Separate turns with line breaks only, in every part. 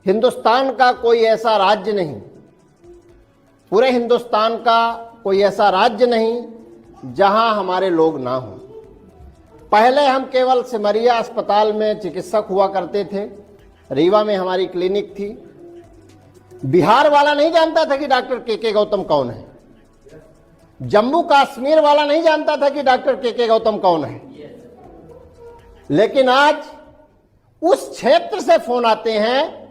हिंदुस्तान का कोई ऐसा राज्य नहीं, पूरे हिंदुस्तान का कोई ऐसा राज्य नहीं जहां हमारे लोग ना हों। पहले हम केवल सिमरिया अस्पताल में चिकित्सक हुआ करते थे, रीवा में हमारी क्लिनिक थी। बिहार वाला नहीं जानता था कि डॉक्टर के गौतम कौन है, जम्मू कश्मीर वाला नहीं जानता था कि डॉक्टर के गौतम कौन है। लेकिन आज उस क्षेत्र से फोन आते हैं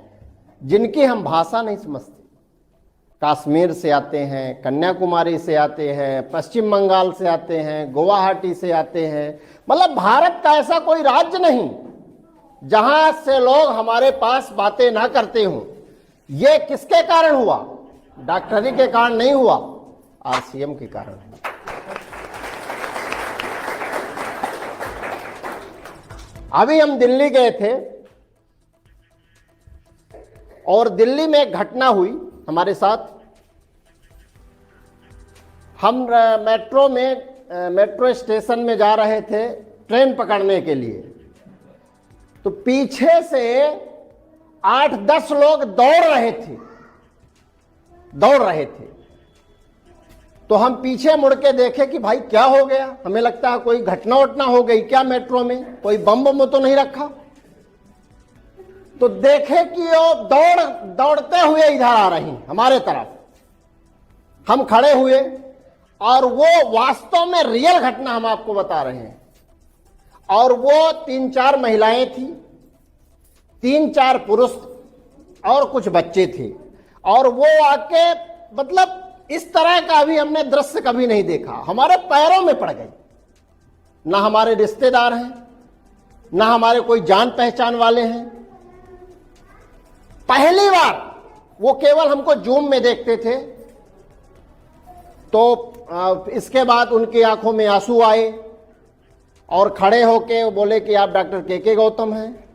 जिनकी हम भाषा नहीं समझते। कश्मीर से आते हैं, कन्याकुमारी से आते हैं, पश्चिम बंगाल से आते हैं, गुवाहाटी से आते हैं। मतलब भारत का ऐसा कोई राज्य नहीं जहां से लोग हमारे पास बातें ना करते हों। ये किसके कारण हुआ? डॉक्टरी के कारण नहीं हुआ, आरसीएम के कारण हुआ। अभी हम दिल्ली गए थे और दिल्ली में एक घटना हुई हमारे साथ। हम मेट्रो स्टेशन में जा रहे थे ट्रेन पकड़ने के लिए, तो पीछे से 8-10 लोग दौड़ रहे थे। तो हम पीछे मुड़ के देखे कि भाई क्या हो गया। हमें लगता है कोई घटना वटना हो गई क्या, मेट्रो में कोई बम बम तो नहीं रखा। तो देखे कि वो दौड़ते हुए इधर आ रही हमारे तरफ। हम खड़े हुए और वो वास्तव में रियल घटना हम आपको बता रहे हैं। और वो 3-4 महिलाएं थी, 3-4 पुरुष और कुछ बच्चे थे। और वो आके मतलब इस तरह का अभी हमने दृश्य कभी नहीं देखा, हमारे पैरों में पड़ गई। ना हमारे रिश्तेदार हैं, ना हमारे कोई जान पहचान वाले हैं। पहली बार वो केवल हमको जूम में देखते थे। तो इसके बाद उनकी आंखों में आंसू आए और खड़े होके वो बोले कि आप डॉक्टर के गौतम हैं।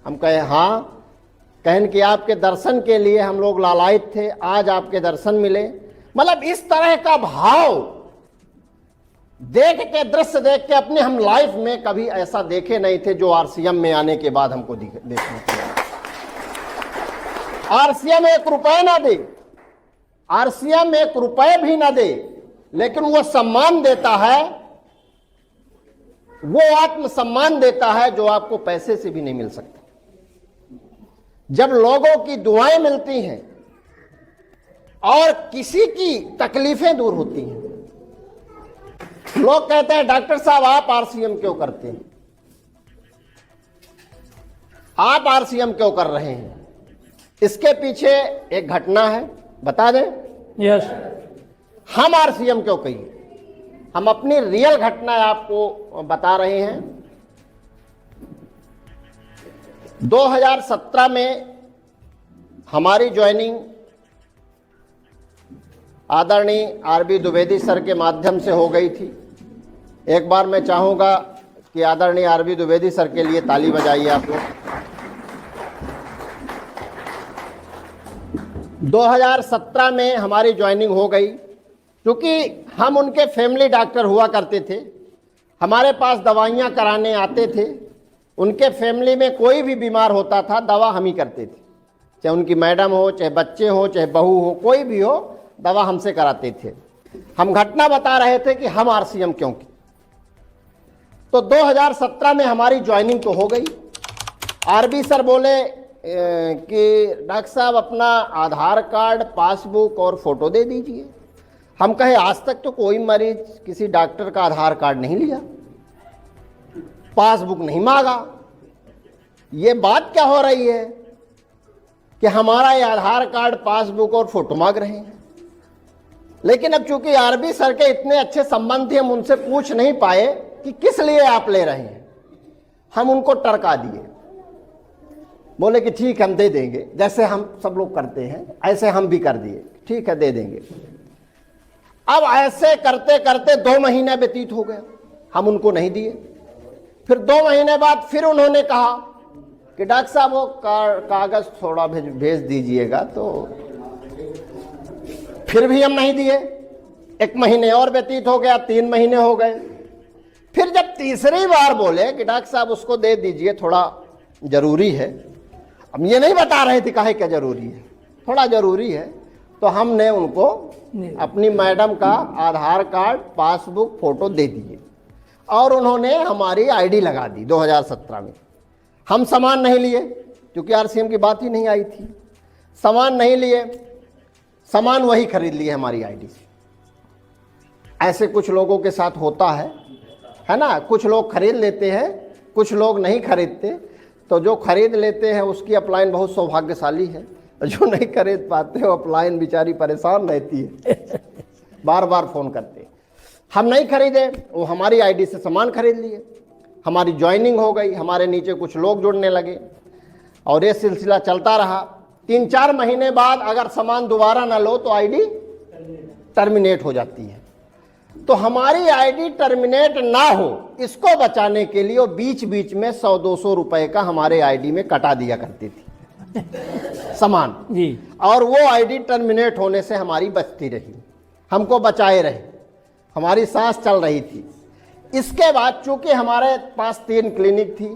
हम कहे हाँ। कहन कि आपके दर्शन के लिए हम लोग लालायित थे, आज आपके दर्शन मिले। मतलब इस तरह का भाव देख के, दृश्य देख के अपने हम लाइफ में कभी ऐसा देखे नहीं थे जो आरसीएम में आने के बाद हमको देखने को मिला। आरसीएम 1 रुपए ना दे, आरसीएम 1 रुपए भी ना दे, लेकिन वो सम्मान देता है, वो आत्मसम्मान देता है जो आपको पैसे से भी नहीं मिल सकता। जब लोगों की दुआएं मिलती हैं और किसी की तकलीफें दूर होती हैं। लोग कहते हैं डॉक्टर साहब आप आरसीएम क्यों करते हैं, आप आरसीएम क्यों कर रहे हैं? इसके पीछे एक घटना है, बता दें?
यस।
हम आरसीएम क्यों कहिए, हम अपनी रियल घटना आपको बता रहे हैं। 2017 में हमारी ज्वाइनिंग आदरणीय आरबी द्विवेदी सर के माध्यम से हो गई थी। एक बार मैं चाहूँगा कि आदरणीय आरबी द्विवेदी सर के लिए ताली बजाइए आप लोग। 2017 में हमारी ज्वाइनिंग हो गई। क्योंकि हम उनके फैमिली डॉक्टर हुआ करते थे, हमारे पास दवाइयाँ कराने आते थे। उनके फैमिली में कोई भी बीमार होता था, दवा हम ही करते थे। चाहे उनकी मैडम हो, चाहे बच्चे हो, चाहे बहू हो, कोई भी हो, दवा हमसे कराते थे। हम घटना बता रहे थे कि हम आरसीएम क्यों की। तो 2017 में हमारी ज्वाइनिंग तो हो गई। आरबी सर बोले कि डॉक्टर साहब अपना आधार कार्ड, पासबुक और फोटो दे दीजिए। हम कहे आज तक तो कोई मरीज किसी डॉक्टर का आधार कार्ड नहीं लिया, पासबुक नहीं मांगा। ये बात क्या हो रही है कि हमारा ये आधार कार्ड, पासबुक और फोटो मांग रहे हैं। लेकिन अब चूंकि आरबी सर के इतने अच्छे संबंध थे, हम उनसे पूछ नहीं पाए कि किस लिए आप ले रहे हैं। हम उनको टरका दिए, बोले कि ठीक हम दे देंगे, जैसे हम सब लोग करते हैं ऐसे हम भी कर दिए, ठीक है दे देंगे। अब ऐसे करते करते 2 महीने व्यतीत हो गया, हम उनको नहीं दिए। फिर 2 महीने बाद फिर उन्होंने कहा कि डॉक्टर साहब वो कागज थोड़ा भेज दीजिएगा, तो फिर भी हम नहीं दिए। 1 महीने और व्यतीत हो गया, 3 महीने हो गए। फिर जब तीसरी बार बोले कि डॉक्टर साहब उसको दे दीजिए, थोड़ा जरूरी है, अब ये नहीं बता रहे थे काहे क्या जरूरी है, थोड़ा जरूरी है। तो हमने उनको अपनी मैडम का आधार कार्ड, पासबुक, फोटो दे दिए और उन्होंने हमारी आईडी लगा दी 2017 में। हम सामान नहीं लिए क्योंकि आरसीएम की बात ही नहीं आई थी, सामान नहीं लिए, सामान वही खरीद लिए हमारी आईडी से। ऐसे कुछ लोगों के साथ होता है ना, कुछ लोग खरीद लेते हैं, कुछ लोग नहीं खरीदते। तो जो खरीद लेते हैं उसकी अपलाइन बहुत सौभाग्यशाली है, जो नहीं खरीद पाते हो अपलाइन बेचारी परेशान रहती है बार बार फ़ोन करते। हम नहीं खरीदे, वो हमारी आईडी से सामान खरीद लिए, हमारी ज्वाइनिंग हो गई, हमारे नीचे कुछ लोग जुड़ने लगे और ये सिलसिला चलता रहा। 3-4 महीने बाद अगर सामान दोबारा ना लो तो आईडी टर्मिनेट हो जाती है। तो हमारी आईडी टर्मिनेट ना हो इसको बचाने के लिए वो बीच बीच में 100-200 रुपए का हमारे आईडी में कटा दिया करती थी सामान जी, और वो आईडी टर्मिनेट होने से हमारी बचती रही, हमको बचाए रहे, हमारी सांस चल रही थी। इसके बाद चूंकि हमारे पास 3 क्लिनिक थी,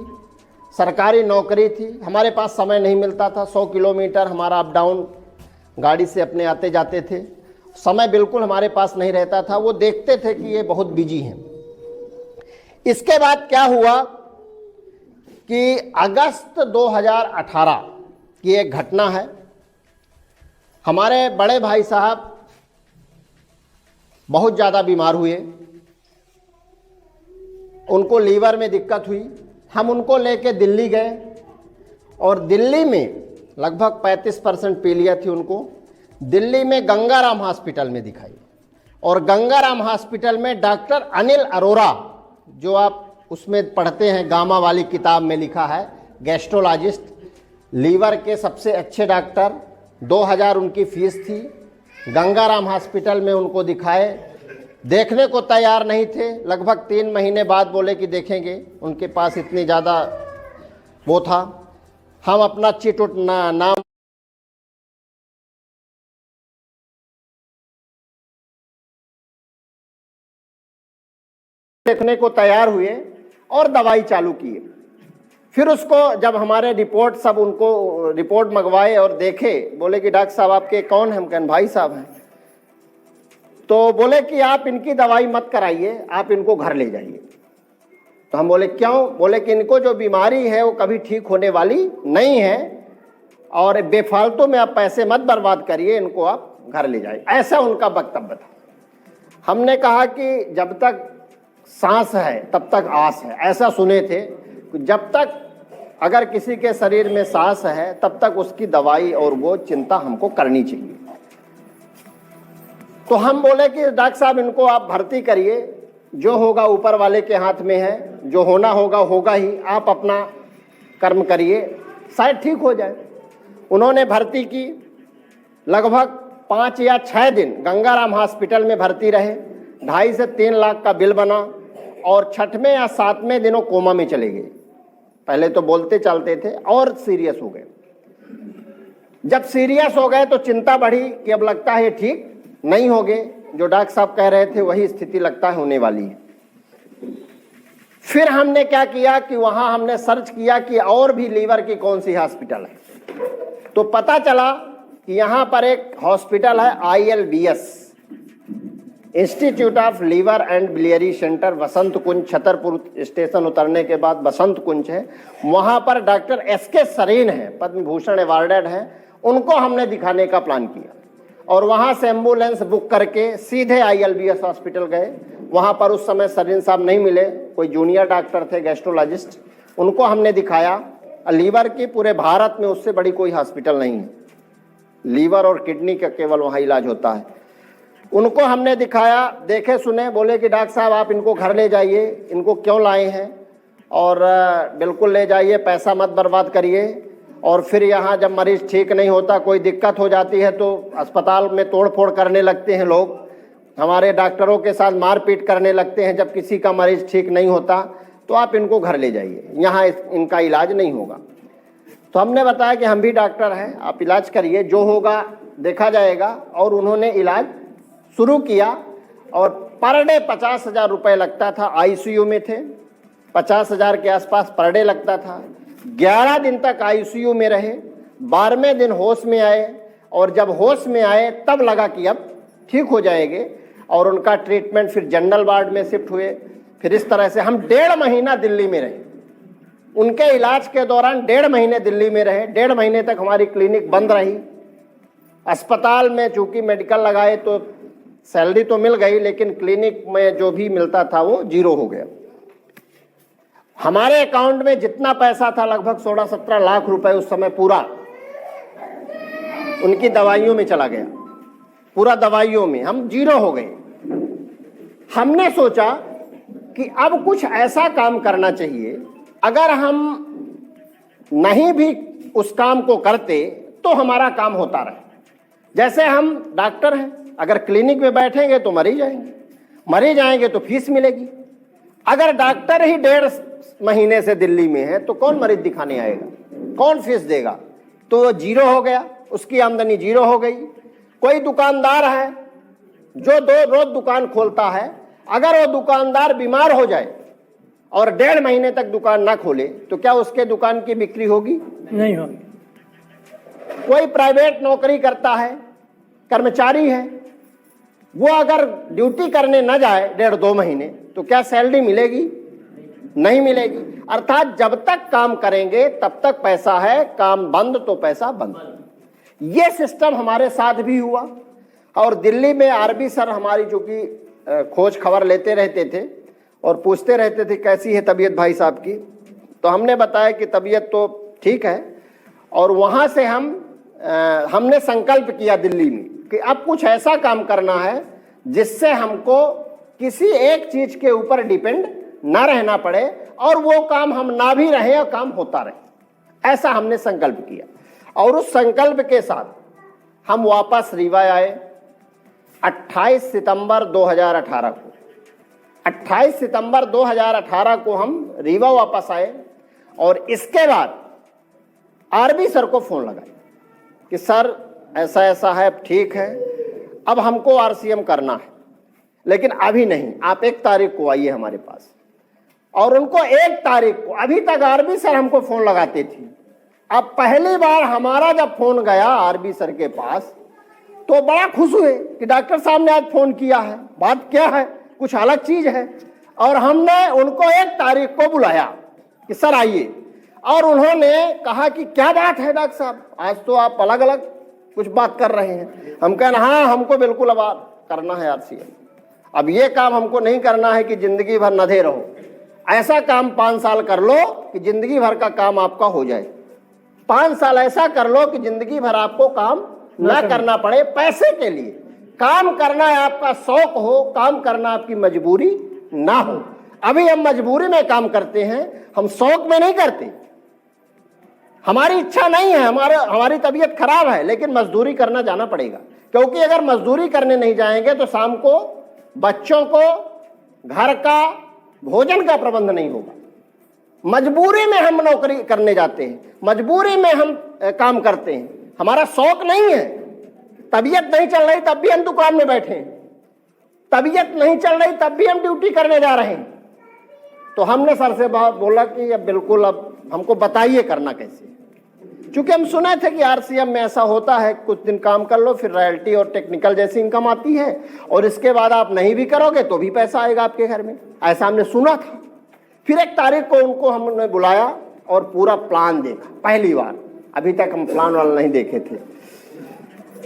सरकारी नौकरी थी, हमारे पास समय नहीं मिलता था। 100 किलोमीटर हमारा अप डाउन गाड़ी से अपने आते जाते थे, समय बिल्कुल हमारे पास नहीं रहता था। वो देखते थे कि ये बहुत बिजी हैं। इसके बाद क्या हुआ कि अगस्त 2018 की एक घटना है। हमारे बड़े भाई साहब बहुत ज़्यादा बीमार हुए, उनको लीवर में दिक्कत हुई। हम उनको लेके दिल्ली गए और दिल्ली में लगभग 35% पीलिया थी उनको। दिल्ली में गंगाराम हॉस्पिटल में दिखाई और गंगाराम हॉस्पिटल में डॉक्टर अनिल अरोरा, जो आप उसमें पढ़ते हैं गामा वाली किताब में लिखा है, गैस्ट्रोलॉजिस्ट, लीवर के सबसे अच्छे डॉक्टर, 2000 उनकी फीस थी। गंगाराम हॉस्पिटल में उनको दिखाए, देखने को तैयार नहीं थे। लगभग 3 महीने बाद बोले कि देखेंगे, उनके पास इतनी ज़्यादा वो था। हम अपना चिट नाम देखने को तैयार हुए और दवाई चालू किए। फिर उसको जब हमारे रिपोर्ट सब उनको रिपोर्ट मंगवाए और देखे, बोले कि डॉक्टर साहब आपके कौन हैं? हम कहन भाई साहब हैं। तो बोले कि आप इनकी दवाई मत कराइए, आप इनको घर ले जाइए। तो हम बोले क्यों? बोले कि इनको जो बीमारी है वो कभी ठीक होने वाली नहीं है और बेफालतू में आप पैसे मत बर्बाद करिए, इनको आप घर ले जाइए। ऐसा उनका वक्तव्य था। हमने कहा कि जब तक सांस है तब तक आस है, ऐसा सुने थे। जब तक अगर किसी के शरीर में सांस है तब तक उसकी दवाई और वो चिंता हमको करनी चाहिए। तो हम बोले कि डॉक्टर साहब इनको आप भर्ती करिए, जो होगा ऊपर वाले के हाथ में है, जो होना होगा होगा ही, आप अपना कर्म करिए, शायद ठीक हो जाए। उन्होंने भर्ती की, लगभग 5 या 6 दिन गंगाराम हॉस्पिटल में भर्ती रहे। 2.5 से 3 लाख का बिल बना और 6वें या 7वें दिनों कोमा में चले गए। पहले तो बोलते चलते थे और सीरियस हो गए। जब सीरियस हो गए तो चिंता बढ़ी कि अब लगता है ठीक नहीं होगे, जो डॉक्टर साहब कह रहे थे वही स्थिति लगता है होने वाली है। फिर हमने क्या किया कि वहां हमने सर्च किया कि और भी लीवर की कौन सी हॉस्पिटल है। तो पता चला कि यहाँ पर एक हॉस्पिटल है ILBS, institute of liver and biliary centre, Vasant Kunj, Chhatarpur station उतरने के बाद वसंत कुंज है। वहाँ पर डॉक्टर SK सरीन है, पद्म भूषण अवार्डेड है। उनको हमने दिखाने का प्लान किया और वहाँ से एम्बुलेंस बुक करके सीधे ILBS हॉस्पिटल गए। वहाँ पर उस समय सरीन साहब नहीं मिले, कोई जूनियर डॉक्टर थे गैस्ट्रोलॉजिस्ट, उनको हमने दिखाया। लीवर की पूरे भारत में उससे बड़ी कोई हॉस्पिटल नहीं है, लीवर और किडनी का केवल वहाँ इलाज होता है। उनको हमने दिखाया, देखे सुने, बोले कि डॉक्टर साहब आप इनको घर ले जाइए, इनको क्यों लाए हैं और बिल्कुल ले जाइए, पैसा मत बर्बाद करिए। और फिर यहाँ जब मरीज ठीक नहीं होता, कोई दिक्कत हो जाती है तो अस्पताल में तोड़ फोड़ करने लगते हैं लोग, हमारे डॉक्टरों के साथ मारपीट करने लगते हैं जब किसी का मरीज ठीक नहीं होता। तो आप इनको घर ले जाइए, यहाँ इनका इलाज नहीं होगा। तो हमने बताया कि हम भी डॉक्टर हैं, आप इलाज करिए, जो होगा देखा जाएगा। और उन्होंने इलाज शुरू किया और पर डे 50,000 रुपये लगता था। ICU में थे, 50,000 के आसपास पर डे लगता था। 11 दिन तक आईसीयू में रहे, 12वें दिन होश में आए, और जब होश में आए तब लगा कि अब ठीक हो जाएंगे, और उनका ट्रीटमेंट फिर जनरल वार्ड में शिफ्ट हुए। फिर इस तरह से हम 1.5 महीना दिल्ली में रहे। उनके इलाज के दौरान 1.5 महीने दिल्ली में रहे। 1.5 महीने तक हमारी क्लिनिक बंद रही। अस्पताल में चूंकि मेडिकल लगाए तो सैलरी तो मिल गई, लेकिन क्लिनिक में जो भी मिलता था वो 0 हो गया। हमारे अकाउंट में जितना पैसा था लगभग 16-17 लाख रुपए उस समय पूरा उनकी दवाइयों में चला गया। पूरा दवाइयों में हम 0 हो गए। हमने सोचा कि अब कुछ ऐसा काम करना चाहिए, अगर हम नहीं भी उस काम को करते तो हमारा काम होता रहे। जैसे हम डॉक्टर हैं, अगर क्लिनिक में बैठेंगे तो मर ही जाएंगे तो फीस मिलेगी। अगर डॉक्टर ही 1.5 महीने से दिल्ली में है तो कौन मरीज दिखाने आएगा, कौन फीस देगा? तो वो 0 हो गया, उसकी आमदनी 0 हो गई। कोई दुकानदार है जो रोज दुकान खोलता है, अगर वो दुकानदार बीमार हो जाए और 1.5 महीने तक दुकान ना खोले तो क्या उसके दुकान की बिक्री होगी?
नहीं होगी।
कोई प्राइवेट नौकरी करता है, कर्मचारी है, वो अगर ड्यूटी करने न जाए 1.5-2 महीने तो क्या सैलरी मिलेगी? नहीं मिलेगी। अर्थात जब तक काम करेंगे तब तक पैसा है, काम बंद तो पैसा बंद। ये सिस्टम हमारे साथ भी हुआ। और दिल्ली में आरबी सर हमारी चूंकि खोज खबर लेते रहते थे और पूछते रहते थे कैसी है तबीयत भाई साहब की, तो हमने बताया कि तबीयत तो ठीक है। और वहाँ से हमने संकल्प किया दिल्ली में कि अब कुछ ऐसा काम करना है जिससे हमको किसी एक चीज के ऊपर डिपेंड ना रहना पड़े, और वो काम हम ना भी रहें और काम होता रहे। ऐसा हमने संकल्प किया और उस संकल्प के साथ हम वापस रीवा आए 28 सितंबर 2018 को। 28 सितंबर 2018 को हम रीवा वापस आए और इसके बाद आरबी सर को फोन लगाया कि सर ऐसा ऐसा है, ठीक है, अब हमको आरसीएम करना है, लेकिन अभी नहीं, आप 1 तारीख को आइए हमारे पास। और उनको 1 तारीख को, अभी तक आरबी सर हमको फोन लगाते थे, अब पहली बार हमारा जब फोन गया आरबी सर के पास तो बड़ा खुश हुए कि डॉक्टर साहब ने आज फोन किया है, बात क्या है, कुछ अलग चीज है। और हमने उनको 1 तारीख को बुलाया कि सर आइए, और उन्होंने कहा कि क्या बात है डॉक्टर साहब, आज तो आप अलग अलग कुछ बात कर रहे हैं। हम कहना हाँ, हमको बिल्कुल अब करना है आरसीएम। अब ये काम हमको नहीं करना है कि जिंदगी भर नधे रहो, ऐसा काम 5 साल कर लो कि जिंदगी भर का काम आपका हो जाए। 5 साल ऐसा कर लो कि जिंदगी भर आपको काम ना करना पड़े पैसे के लिए। काम करना है आपका शौक हो, काम करना आपकी मजबूरी ना हो। अभी हम मजबूरी में काम करते हैं, हम शौक में नहीं करते। हमारी इच्छा नहीं है, हमारी तबीयत खराब है, लेकिन मजदूरी करना जाना पड़ेगा, क्योंकि अगर मजदूरी करने नहीं जाएंगे तो शाम को बच्चों को घर का भोजन का प्रबंध नहीं होगा। मजबूरी में हम नौकरी करने जाते हैं, मजबूरी में हम काम करते हैं, हमारा शौक नहीं है। तबीयत नहीं चल रही तब भी हम दुकान में बैठे हैं, तबीयत नहीं चल रही तब भी हम ड्यूटी करने जा रहे हैं। तो हमने सर से बोला कि अब बिल्कुल अब हमको बताइए करना कैसे, क्योंकि हम सुने थे कि आरसीएम में ऐसा होता है, कुछ दिन काम कर लो फिर रॉयल्टी और टेक्निकल जैसी इनकम आती है, और इसके बाद आप नहीं भी करोगे तो भी पैसा आएगा आपके घर में, ऐसा हमने सुना था। फिर 1 तारीख को उनको हमने बुलाया और पूरा प्लान देखा, पहली बार। अभी तक हम प्लान वाला नहीं देखे थे।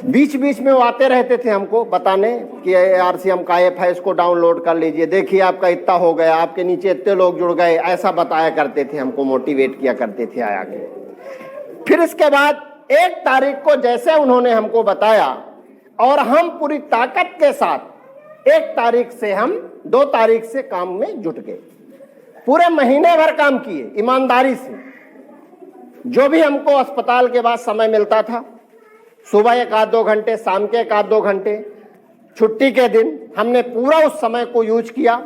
बीच बीच में वो आते रहते थे हमको बताने कि आरसीएम का ऐप है, इसको डाउनलोड कर लीजिए, देखिए आपका इतना हो गया, आपके नीचे इतने लोग जुड़ गए, ऐसा बताया करते थे, हमको मोटिवेट किया करते थे आया के। फिर इसके बाद 1 तारीख को जैसे उन्होंने हमको बताया और हम पूरी ताकत के साथ 1 तारीख से हम 2 तारीख से काम में जुट गए। पूरे महीने भर काम किए ईमानदारी से। जो भी हमको अस्पताल के बाद समय मिलता था, सुबह 1-2 घंटे, शाम के 1-2 घंटे, छुट्टी के दिन, हमने पूरा उस समय को यूज किया।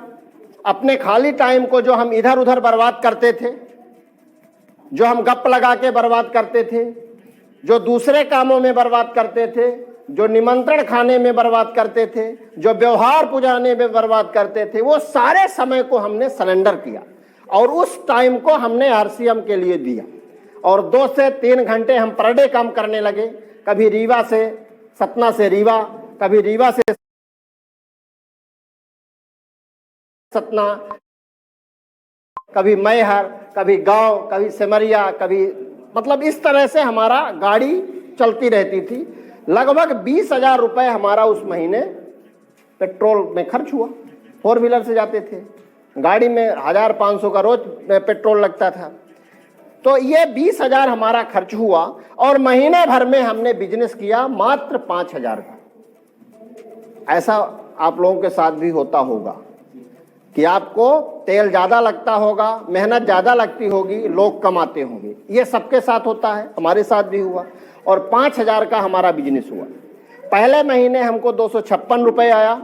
अपने खाली टाइम को जो हम इधर उधर बर्बाद करते थे, जो हम गप लगा के बर्बाद करते थे, जो दूसरे कामों में बर्बाद करते थे, जो निमंत्रण खाने में बर्बाद करते थे, जो व्यवहार पुजाने में बर्बाद करते थे, वो सारे समय को हमने सरेंडर किया और उस टाइम को हमने आरसीएम के लिए दिया। और 2 से 3 घंटे हम पर डे काम करने लगे। कभी रीवा से सतना से रीवा, कभी रीवा से सतना, कभी मैहर, कभी गांव, कभी सिमरिया, कभी मतलब इस तरह से हमारा गाड़ी चलती रहती थी। लगभग 20,000 रुपये हमारा उस महीने पेट्रोल में खर्च हुआ। 4 व्हीलर से जाते थे, गाड़ी में 1,500 का रोज पेट्रोल लगता था। तो ये 20,000 हमारा खर्च हुआ और महीने भर में हमने बिजनेस किया मात्र 5,000 का। ऐसा आप लोगों के साथ भी होता होगा कि आपको तेल ज़्यादा लगता होगा, मेहनत ज़्यादा लगती होगी, लोग कमाते होंगे। ये सबके साथ होता है, हमारे साथ भी हुआ और 5,000 का हमारा बिजनेस हुआ। पहले महीने हमको 256 रुपये आया,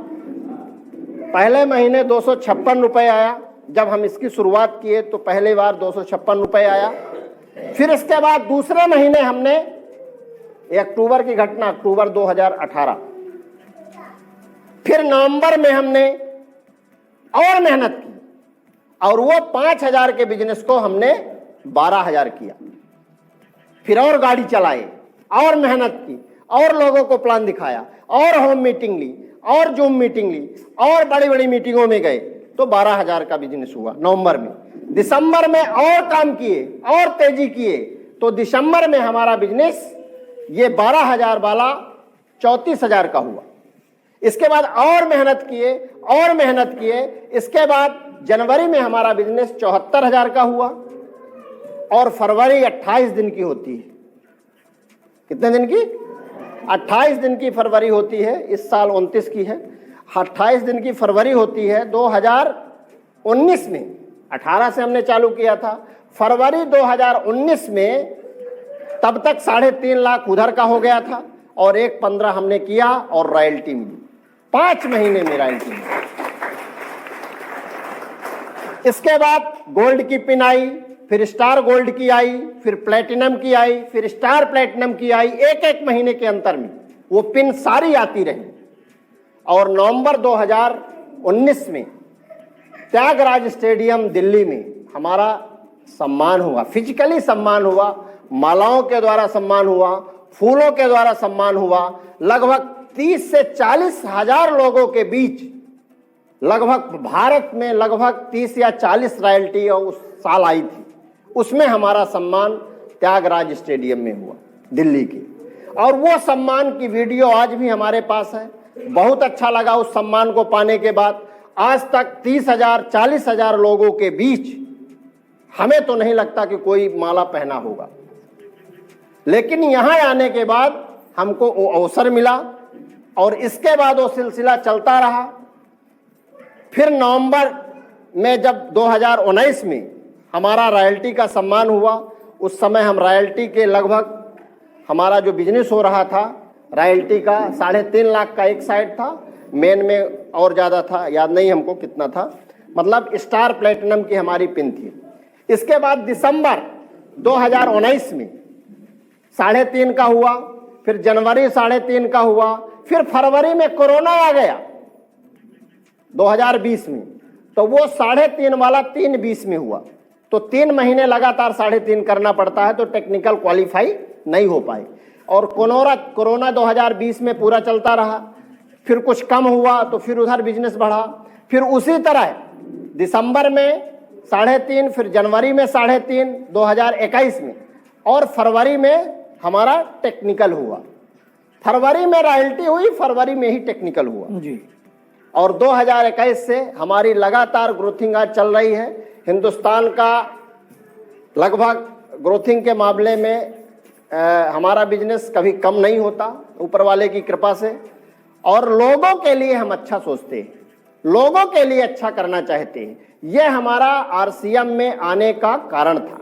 पहले महीने 256 रुपये आया। जब हम इसकी शुरुआत किए तो पहली बार 256 रुपये आया। फिर इसके बाद दूसरे महीने हमने, अक्टूबर की घटना, अक्टूबर 2018, फिर नवंबर में हमने और मेहनत की और वो 5,000 के बिजनेस को हमने 12,000 किया। फिर और गाड़ी चलाए और मेहनत की और लोगों को प्लान दिखाया और होम मीटिंग ली और जूम मीटिंग ली और बड़ी बड़ी मीटिंगों में गए तो 12,000 का बिजनेस हुआ नवंबर में। दिसंबर में और काम किए और तेजी किए तो दिसंबर में हमारा बिजनेस ये 12,000 वाला 34,000 का हुआ। इसके बाद और मेहनत किए और मेहनत किए, इसके बाद जनवरी में हमारा बिजनेस 74,000 का हुआ और फरवरी 28 दिन की होती है। कितने दिन की? 28 दिन की फरवरी होती है। इस साल 29 की है, 28 दिन की फरवरी होती है 2019 में। 18 से हमने चालू किया था, फरवरी 2019 में तब तक 3.5 लाख उधर का हो गया था और 1.15 हमने किया और रॉयल्टी मिली। 5 महीने में रॉयल्टी मिली। इसके बाद गोल्ड की पिन आई, फिर स्टार गोल्ड की आई, फिर प्लेटिनम की आई, फिर स्टार प्लेटिनम की आई। एक महीने के अंतर में वो पिन सारी आती रही और नवंबर 2019 में त्यागराज स्टेडियम दिल्ली में हमारा सम्मान हुआ, फिजिकली सम्मान हुआ, मालाओं के द्वारा सम्मान हुआ, फूलों के द्वारा सम्मान हुआ। लगभग 30 से 40 हजार लोगों के बीच, लगभग भारत में लगभग 30 या 40 रॉयल्टी उस साल आई थी, उसमें हमारा सम्मान त्यागराज स्टेडियम में हुआ दिल्ली की। और वो सम्मान की वीडियो आज भी हमारे पास है। बहुत अच्छा लगा उस सम्मान को पाने के बाद। आज तक 30,000 40,000 लोगों के बीच हमें तो नहीं लगता कि कोई माला पहना होगा, लेकिन यहां आने के बाद हमको वो अवसर मिला और इसके बाद वो सिलसिला चलता रहा। फिर नवंबर में जब 2019 में हमारा रॉयल्टी का सम्मान हुआ, उस समय हम रॉयल्टी के लगभग, हमारा जो बिजनेस हो रहा था रॉयल्टी का 3.5 लाख का एक साइड था, मेन में और ज़्यादा था, याद नहीं हमको कितना था, मतलब स्टार प्लेटिनम की हमारी पिन थी। इसके बाद दिसंबर 2019 में 3.5 का हुआ, फिर जनवरी 3.5 का हुआ, फिर फरवरी में कोरोना आ गया 2020 में, तो वो 3.5 वाला 3.20 में हुआ। तो 3 महीने लगातार 3.5 करना पड़ता है, तो टेक्निकल क्वालिफाई नहीं हो पाए। और कोरोना 2020 में पूरा चलता रहा, फिर कुछ कम हुआ तो फिर उधर बिजनेस बढ़ा, फिर उसी तरह दिसंबर में 3.5, फिर जनवरी में 3.5 2021 में, और फरवरी में हमारा टेक्निकल हुआ। फरवरी में रॉयल्टी हुई, फरवरी में ही टेक्निकल हुआ जी। और 2021 से हमारी लगातार ग्रोथिंग आज चल रही है। हिंदुस्तान का लगभग ग्रोथिंग के मामले में हमारा बिजनेस कभी कम नहीं होता, ऊपर वाले की कृपा से। और लोगों के लिए हम अच्छा सोचते हैं, लोगों के लिए अच्छा करना चाहते हैं। यह हमारा RCM में आने का कारण था।